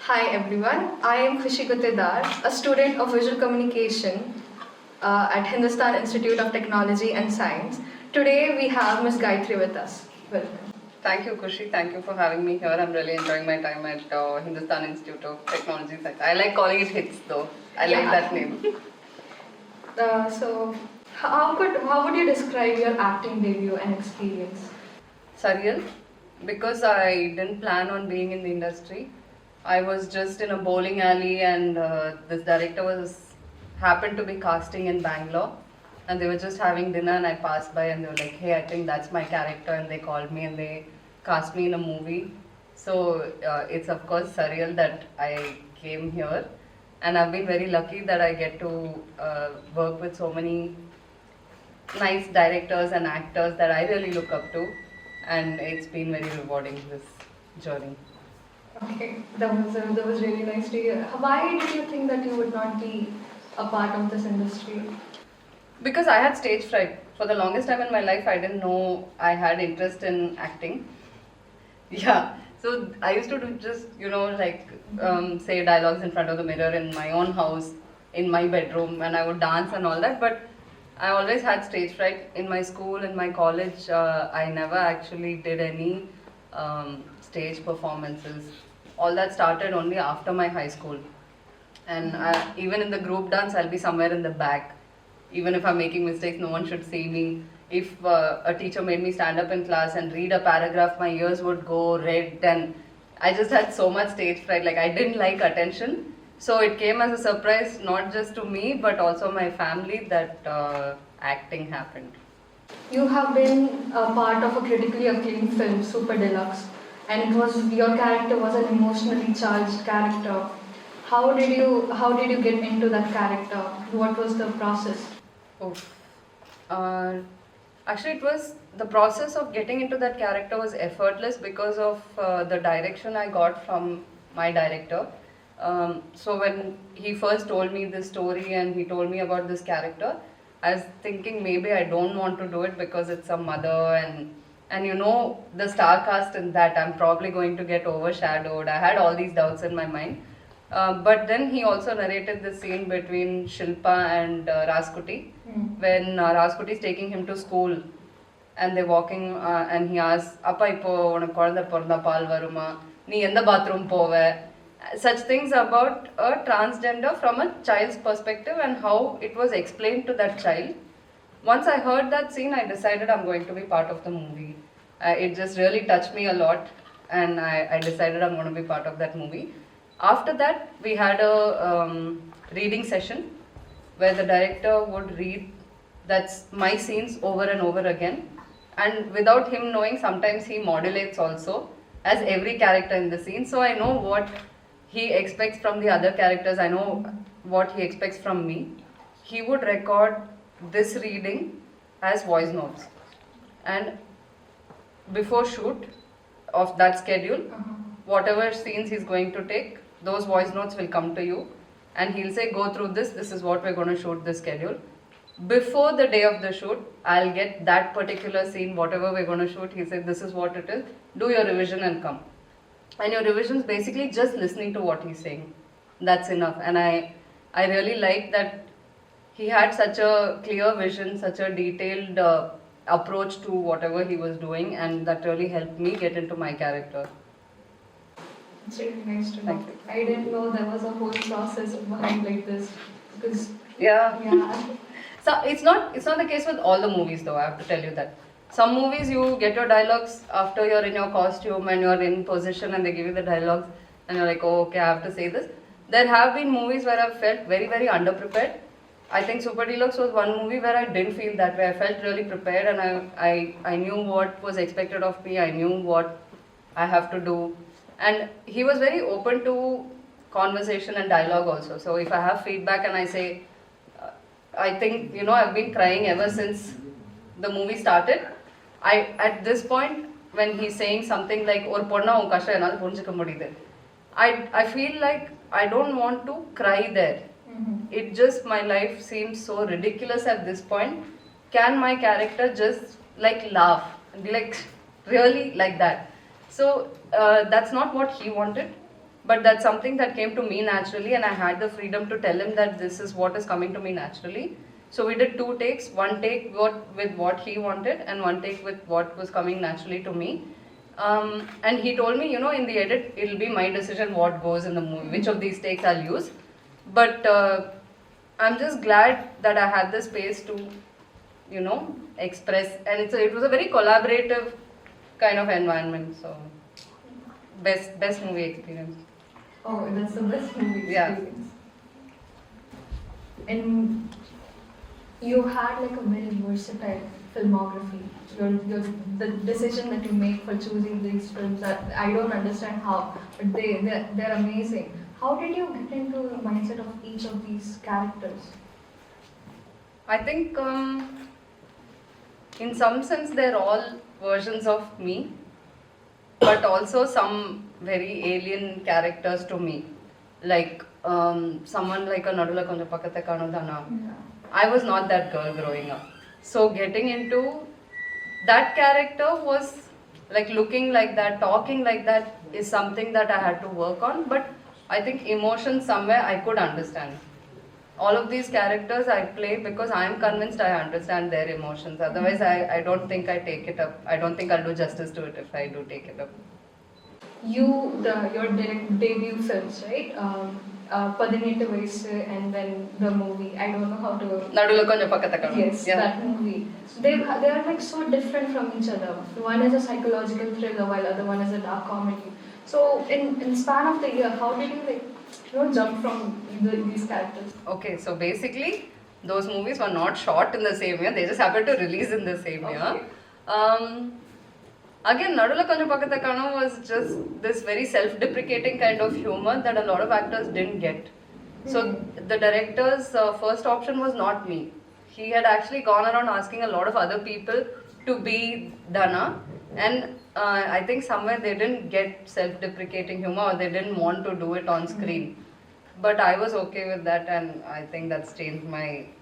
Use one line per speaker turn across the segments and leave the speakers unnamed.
Hi everyone, I am Khushi Gutedar, a student of visual communication at Hindustan Institute of Technology and Science. Today we have Ms. Gayathrie with us. Welcome.
Thank you, Kushi. Thank you for having me here. I'm really enjoying my time at Hindustan Institute of Technology. I like calling it HITS though. I like that name.
So, how would you describe your acting debut and experience?
Surreal, because I didn't plan on being in the industry. I was just in a bowling alley, and this director was happened to be casting in Bangalore, and they were just having dinner, and I passed by, and they were like, "Hey, I think that's my character," and they called me and they cast me in a movie. So it's of course surreal that I came here, and I've been very lucky that I get to work with so many nice directors and actors that I really look up to, and it's been very rewarding this journey.
Okay, that was really nice to hear. Why did you think that you would not be a part of this industry?
Because I had stage fright. For the longest time in my life, I didn't know I had interest in acting. Yeah, so I used to do just, say dialogues in front of the mirror in my own house, in my bedroom, and I would dance and all that. But I always had stage fright. In my school, in my college, I never actually did any stage performances. All that started only after my high school. And even in the group dance, I'll be somewhere in the back. Even if I'm making mistakes, no one should see me. If a teacher made me stand up in class and read a paragraph, my ears would go red, and I just had so much stage fright. Like, I didn't like attention. So it came as a surprise, not just to me, but also my family, that acting happened.
You have been a part of a critically acclaimed film, Super Deluxe, and your character was an emotionally charged character. How did you get into that character? What was the process?
Oh. Actually, it was the process of getting into that character was effortless because of the direction I got from my director. So when he first told me this story and he told me about this character, I was thinking maybe I don't want to do it because it's a mother, and the star cast in that I'm probably going to get overshadowed. I had all these doubts in my mind. But then he also narrated the scene between Shilpa and Raskuti, when Raskuti is taking him to school, and they're walking, and he asks, "Appa ipo unak kuழந்தை பிறந்தா பால் வருமா? நீ எந்த bathroom போவ?" Such things about a transgender from a child's perspective and how it was explained to that child. Once I heard that scene, I decided I'm going to be part of the movie. It just really touched me a lot, and I decided I'm going to be part of that movie. After that, we had a reading session where the director would read that's my scenes over and over again, and without him knowing, sometimes he modulates also as every character in the scene. So I know what he expects from the other characters. I know what he expects from me. He would record this reading as voice notes, and before shoot of that schedule, whatever scenes he's going to take, those voice notes will come to you, and he'll say, "Go through this is what we're going to shoot this schedule." Before the day of the shoot, I'll get that particular scene, whatever we're going to shoot. He said, "This is what it is, do your revision and come." And your revision is basically just listening to what he's saying. That's enough. And I really like that he had such a clear vision, such a detailed approach to whatever he was doing, and that really helped me get into my character.
It's really nice to know.
Thank you.
I didn't know there was a whole process behind like this. Because
Yeah. So it's not the case with all the movies though, I have to tell you that. Some movies you get your dialogues after you're in your costume and you're in position and they give you the dialogues and you're like, "Oh, okay, I have to say this." There have been movies where I've felt very, very underprepared. I think Super Deluxe was one movie where I didn't feel that way. I felt really prepared, and I knew what was expected of me. I knew what I have to do. And he was very open to conversation and dialogue also. So if I have feedback and I say, I think, I've been crying ever since the movie started. At this point, when he's saying something like, "Or ponna un kashta enal purinjika mudiyudu," I feel like I don't want to cry there. It just, my life seems so ridiculous at this point. Can my character just laugh and be like, really, like that? So that's not what he wanted, But that's something that came to me naturally, and I had the freedom to tell him that this is what is coming to me naturally. So we did 2 takes, one take with what he wanted, and one take with what was coming naturally to me. And he told me, in the edit, it'll be my decision what goes in the movie, which of these takes I'll use. But I'm just glad that I had the space to, express, and it was a very collaborative kind of environment. So best movie experience.
Oh, that's the best movie
Yeah.
experience. And you had like a very versatile filmography. The decision that you make for choosing these films, I don't understand how, but they're amazing. How did you get into the mindset of each of these characters?
I think in some sense they're all versions of me, but also some very alien characters to me. Like someone like a Nadula Konja Pakkathe Kanudana. I was not that girl growing up. So getting into that character was like looking like that, talking like that is something that I had to work on. But I think emotions somewhere I could understand. All of these characters I play because I am convinced I understand their emotions. Otherwise, I don't think I take it up. I don't think I'll do justice to it if I do take it up.
Your debut films, right? Padinettu Vayasu and then the movie. I don't know how to.
Nadulo Konja Pakkathe Kanudana.
Yes, that movie. They are like so different from each other. One is a psychological thriller, while other one is a dark comedy. So in span of the year, how did you jump from these characters?
Okay, so basically, those movies were not shot in the same year. They just happened to release in the same year. Again, Nadula Konja Pakkathe Kanudana was just this very self-deprecating kind of humor that a lot of actors didn't get. So the director's first option was not me. He had actually gone around asking a lot of other people to be Dana, and I think somewhere they didn't get self-deprecating humor, or they didn't want to do it on screen. But I was okay with that, and I think that's changed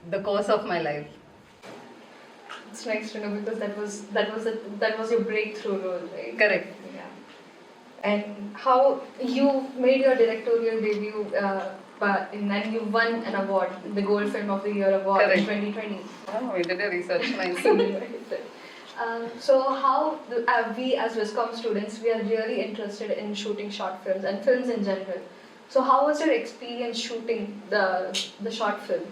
the course of my life.
It's nice to know because that was your breakthrough role, right?
Correct.
Yeah. And how you made your directorial debut, and then you won an award, the Gold Film of the Year award
Correct.
in 2020.
Oh, we did a research, nice.
So how we as Viscom students, we are really interested in shooting short films and films in general. So how was your experience shooting the short film?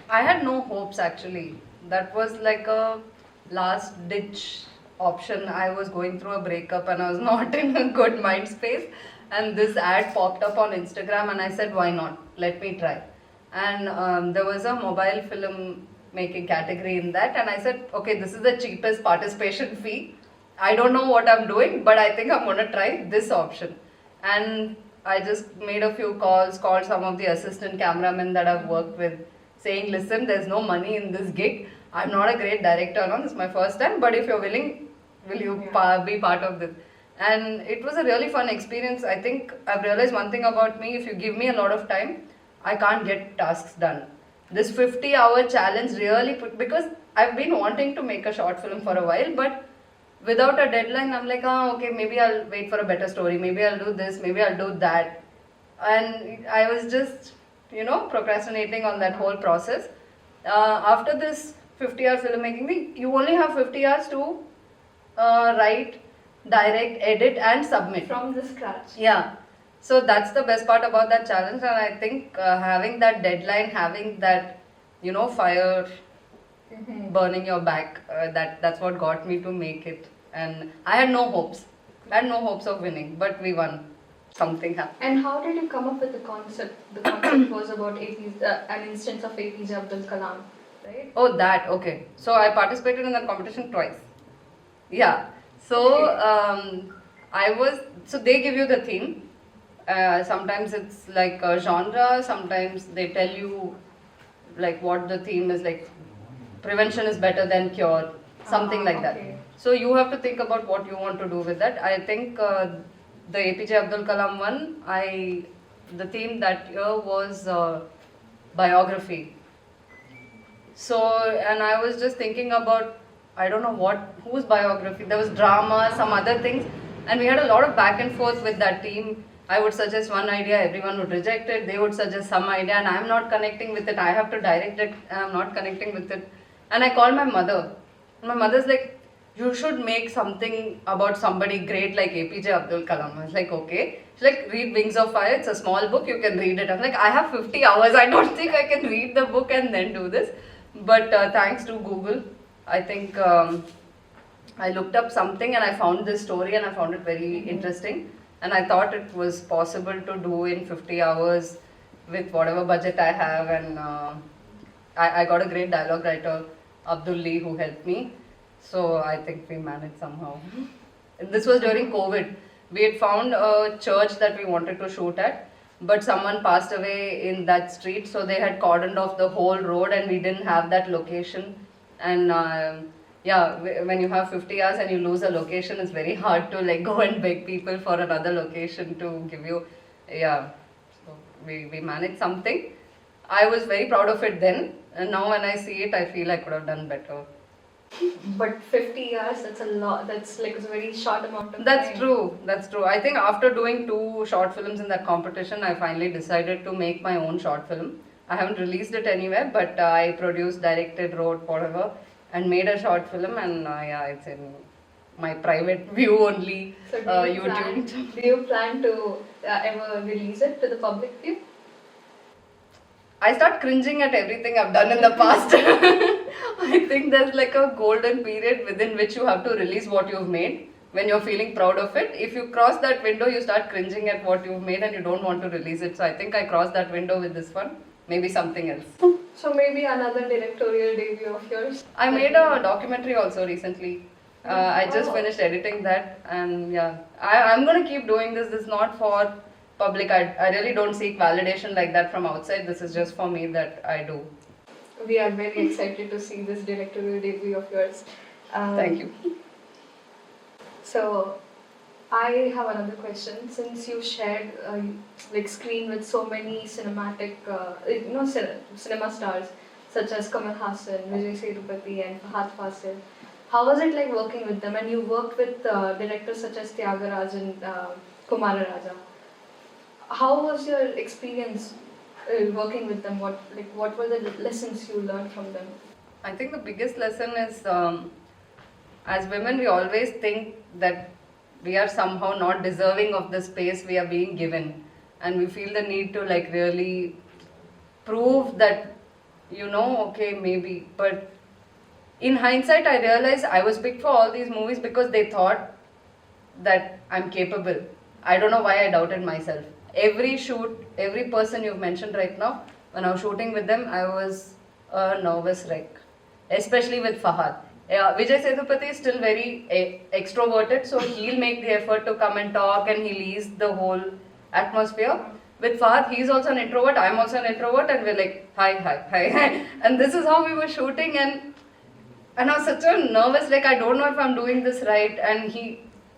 I had no hopes actually. That was like a last ditch option. I was going through a breakup and I was not in a good mind space. And this ad popped up on Instagram and I said, why not? Let me try. And there was a mobile film making category in that. And I said, okay, this is the cheapest participation fee. I don't know what I'm doing, but I think I'm going to try this option. And I just made a few calls, called some of the assistant cameramen that I've worked with, saying, listen, there's no money in this gig. I'm not a great director, no, this is my first time, but if you're willing, will you be part of this? And it was a really fun experience. I think I've realized one thing about me, if you give me a lot of time, I can't get tasks done. This 50-hour challenge really because I've been wanting to make a short film for a while, but without a deadline, I'm like, okay, maybe I'll wait for a better story, maybe I'll do this, maybe I'll do that. And I was just, procrastinating on that whole process. After this 50-hour filmmaking thing, you only have 50 hours to write, direct, edit and submit.
From the scratch.
Yeah. So that's the best part about that challenge, and I think having that deadline, having that, fire burning your back, that's what got me to make it. And I had no hopes. I had no hopes of winning, but we won. Something happened.
And how did you come up with the concept? The concept was about an instance of APJ Abdul Kalam, right?
Oh, that, okay. So I participated in that competition twice. Yeah. So so they give you the theme. Sometimes it's like a genre, sometimes they tell you like what the theme is, like prevention is better than cure, something like that. So you have to think about what you want to do with that. I think the APJ Abdul Kalam one, the theme that year was biography. So, and I was just thinking about, I don't know whose biography, there was drama, some other things, and we had a lot of back and forth with that team. I would suggest one idea, everyone would reject it. They would suggest some idea, and I'm not connecting with it. I have to direct it, and I'm not connecting with it. And I called my mother. My mother's like, you should make something about somebody great like APJ Abdul Kalam. I was like, okay. She's like, read Wings of Fire. It's a small book. You can read it. I'm like, I have 50 hours. I don't think I can read the book and then do this. But thanks to Google, I think I looked up something and I found this story and I found it very interesting. And I thought it was possible to do in 50 hours with whatever budget I have. And I got a great dialogue writer, Abdul Lee, who helped me. So I think we managed somehow. This was during COVID. We had found a church that we wanted to shoot at, but someone passed away in that street, so they had cordoned off the whole road and we didn't have that location. And yeah, when you have 50 hours and you lose a location, it's very hard to like go and beg people for another location to give you. Yeah, so we managed something. I was very proud of it then, and now when I see it, I feel I could have done better.
But 50 hours, that's a lot. That's like a very short amount of
That's
time.
true. That's true. I think after doing 2 short films in that competition, I finally decided to make my own short film. I haven't released it anywhere, but I produced, directed, wrote, whatever, and made a short film. And yeah, it's in my private view only.
So
YouTube.
do you plan to ever release it to the public view?
I start cringing at everything I've done in the past. I think there's like a golden period within which you have to release what you've made when you're feeling proud of it. If you cross that window, you start cringing at what you've made and you don't want to release it. So I think I crossed that window with this one. Maybe something else.
So maybe another directorial debut of yours?
I made a documentary also recently. I just finished editing that, and yeah, I'm gonna keep doing this. This is not for public. I really don't seek validation like that from outside. This is just for me that I do.
We are very excited to see this directorial debut of yours.
Thank you.
So, I have another question. Since you shared like screen with so many cinematic, cinema stars such as Kamal Hassan, Vijay Sethupathi, and Fahad Fasil, how was it like working with them? And you worked with directors such as Tyagarajan and Kumara Raja. How was your experience working with them? What were the lessons you learned from them?
I think the biggest lesson is, as women, we always think that we are somehow not deserving of the space we are being given, and we feel the need to like really prove that, okay, maybe. But in hindsight, I realized I was picked for all these movies because they thought that I'm capable. I don't know why I doubted myself. Every shoot, every person you've mentioned right now, when I was shooting with them, I was a nervous wreck, especially with Fahad. Vijay Sethupathi is still very extroverted, so he'll make the effort to come and talk and he'll ease the whole atmosphere. With Fahad, he's also an introvert, I'm also an introvert, and we're like, hi, hi, hi, hi. And this is how we were shooting, and I was such a nervous, like I don't know if I'm doing this right,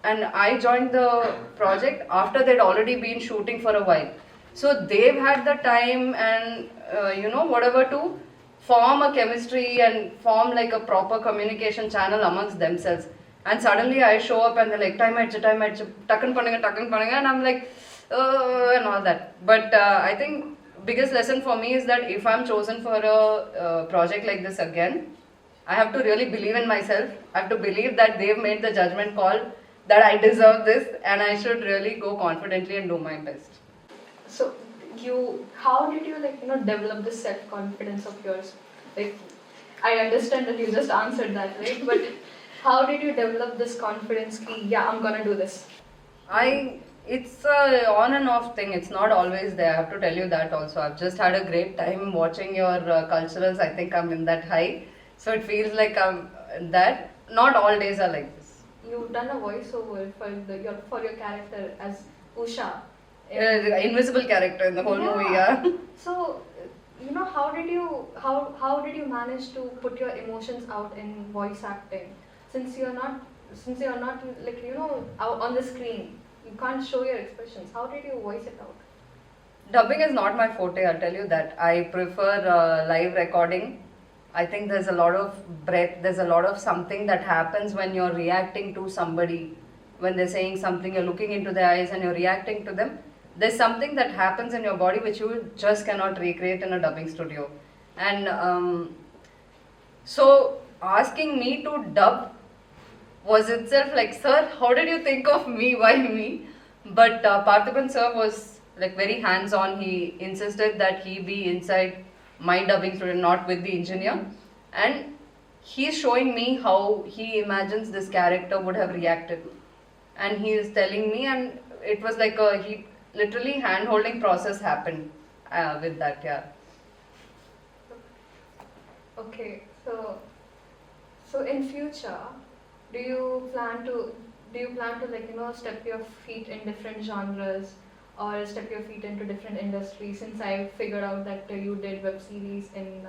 and I joined the project after they'd already been shooting for a while. So they've had the time and, whatever to form a chemistry and form like a proper communication channel amongst themselves. And suddenly I show up and they're like, time aichu, takkan panunga, and I'm like, and all that. But I think biggest lesson for me is that if I'm chosen for a project like this again, I have to really believe in myself. I have to believe that they've made the judgment call that I deserve this, and I should really go confidently and do my best.
So, how did you develop this self-confidence of yours? Like, I understand that you just answered that, right? But how did you develop this confidence? Yeah, I'm gonna do this.
It's a on and off thing. It's not always there. I have to tell you that also. I've just had a great time watching your culturals. I think I'm in that high, so it feels like I'm that. Not all days are like this.
You've done a voiceover for your character as Usha.
The invisible character in the whole movie, yeah.
So, how did you manage to put your emotions out in voice acting? Since you're not out on the screen, you can't show your expressions. How did you voice it out?
Dubbing is not my forte, I'll tell you that. I prefer live recording. I think there's a lot of breath, there's a lot of something that happens when you're reacting to somebody. When they're saying something, you're looking into their eyes and you're reacting to them. there's something that happens in your body which you just cannot recreate in a dubbing studio. And so asking me to dub was itself like, sir, how did you think of me? Why me? But Parthiban sir was like very hands-on. He insisted that he be inside my dubbing studio, not with the engineer. And he's showing me how he imagines this character would have reacted. And he is telling me, and it was like he literally hand-holding process happened with that, yeah.
Okay, so in future, do you plan to like step your feet in different genres or step your feet into different industries? Since I figured out that you did web series in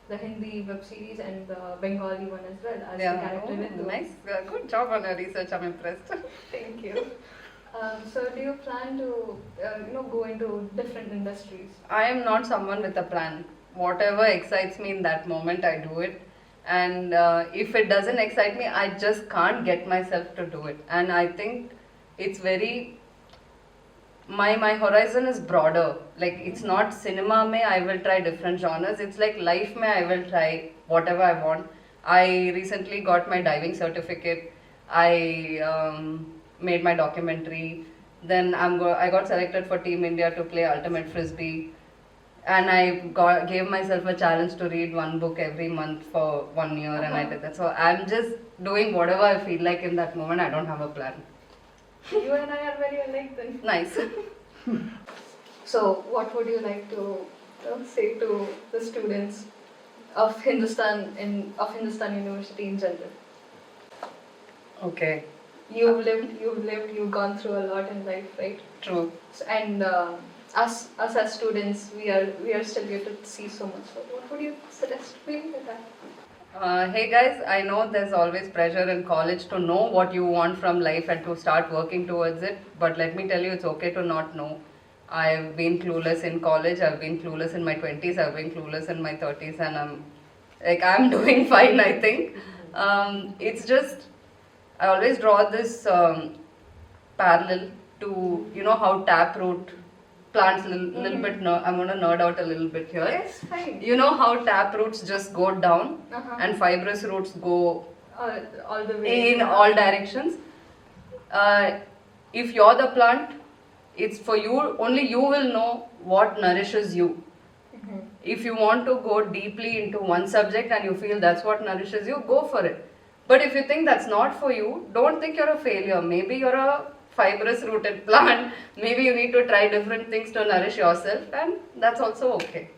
the Hindi web series and the Bengali one as well as the character Nadu.
Nice, good job on your research. I'm impressed.
Thank you. So do you plan to go into different industries?
I am not someone with a plan. Whatever excites me in that moment, I do it. And if it doesn't excite me, I just can't get myself to do it. And I think it's very, my horizon is broader. Like, it's not cinema mein I will try different genres. It's like life mein I will try whatever I want. I recently got my diving certificate. I made my documentary. Then I got selected for Team India to play Ultimate Frisbee. And I gave myself a challenge to read one book every month for 1 year, and I did that. So I'm just doing whatever I feel like in that moment. I don't have a plan.
You and I are very alike then.
Nice.
So what would you like to say to the students of Hindustan University in general?
Okay.
You've lived, you've gone through a lot in life, right?
True.
So, and us as students, we are still yet to see so much. So what would you suggest maybe with that?
Hey guys, I know there's always pressure in college to know what you want from life and to start working towards it. But let me tell you, it's okay to not know. I've been clueless in college. I've been clueless in my 20s. I've been clueless in my 30s, and I'm doing fine, I think. It's just, I always draw this parallel to, how taproot plants little bit. I'm gonna nerd out a little bit here.
Yes, fine.
You know how tap roots just go down and fibrous roots go
all the way
in all directions. If you're the plant, it's for you. Only you will know what nourishes you. If you want to go deeply into one subject and you feel that's what nourishes you, go for it. But if you think that's not for you, don't think you're a failure. Maybe you're a fibrous rooted plant. Maybe you need to try different things to nourish yourself, and that's also okay.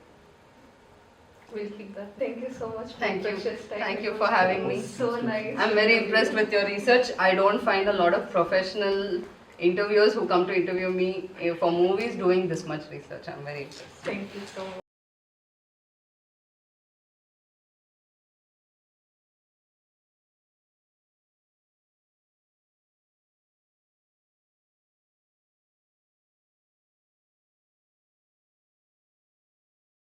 We'll keep that. Thank you so much for
Thank you.
precious time.
Thank you for having me.
So nice.
I'm very impressed with your research. I don't find a lot of professional interviewers who come to interview me for movies doing this much research. I'm very impressed.
Thank you so much.